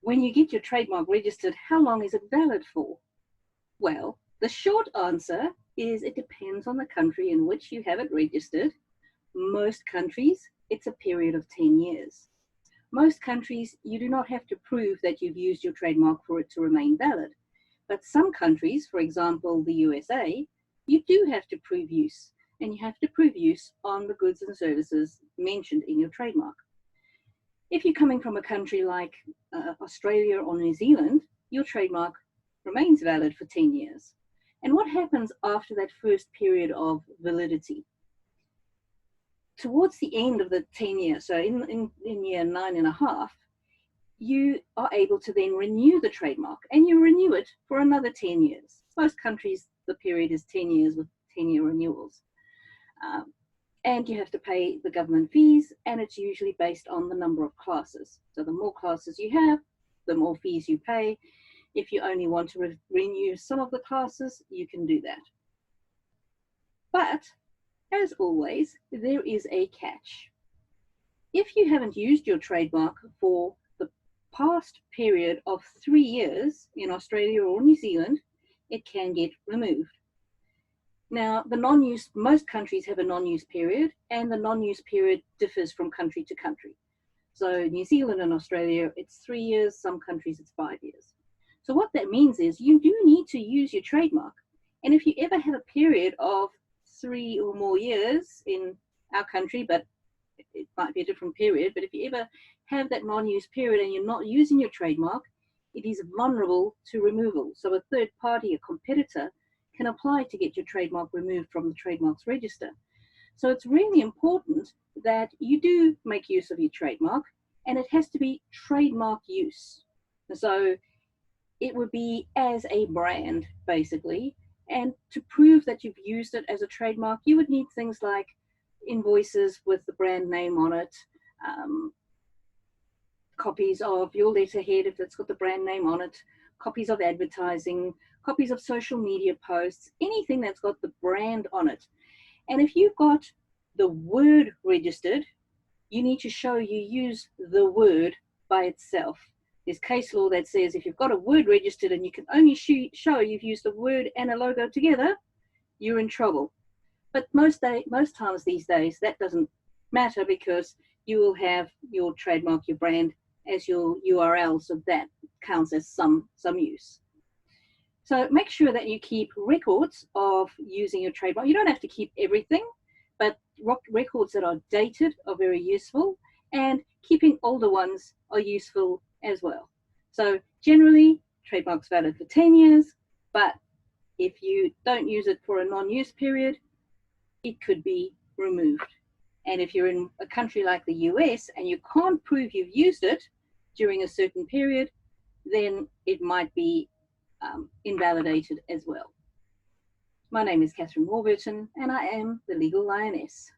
when you get your trademark registered, how long is it valid for? Well, the short answer is it depends on the country in which you have it registered. Most countries, it's a period of 10 years. Most countries, you do not have to prove that you've used your trademark for it to remain valid. But some countries, for example, the USA, you do have to prove use, and you have to prove use on the goods and services mentioned in your trademark. If you're coming from a country like Australia or New Zealand, your trademark remains valid for 10 years. And what happens after that first period of validity? Towards the end of the 10 years, so in year 9.5, you are able to then renew the trademark, and you renew it for another 10 years. Most countries, the period is 10 years with 10-year renewals. And you have to pay the government fees, and it's usually based on the number of classes. So the more classes you have, the more fees you pay. If you only want to renew some of the classes, you can do that. But as always, there is a catch. If you haven't used your trademark for the past period of 3 years in Australia or New Zealand, it can get removed. Now, the non-use, most countries have a non-use period, and the non-use period differs from country to country. So New Zealand and Australia, it's 3 years, some countries it's 5 years. So what that means is you do need to use your trademark. And if you ever have a period of 3 or more years in our country, but it might be a different period, but if you ever have that non-use period and you're not using your trademark, it is vulnerable to removal. So a third party, a competitor, can apply to get your trademark removed from the trademarks register. So it's really important that you do make use of your trademark, and it has to be trademark use. So it would be as a brand, basically. And to prove that you've used it as a trademark, you would need things like invoices with the brand name on it, copies of your letterhead if it's got the brand name on it, copies of advertising, copies of social media posts, anything that's got the brand on it. And if you've got the word registered, you need to show you use the word by itself. There's case law that says if you've got a word registered and you can only show you've used a word and a logo together, you're in trouble. But most times these days, that doesn't matter because you will have your trademark, your brand, as your URL, so that counts as some use. So make sure that you keep records of using your trademark. You don't have to keep everything, but records that are dated are very useful, and keeping older ones are useful as well. So generally, trademark's valid for 10 years, but if you don't use it for a non-use period, it could be removed. And if you're in a country like the US and you can't prove you've used it during a certain period, then it might be invalidated as well. My name is Catherine Warburton, and I am the Legal Lioness.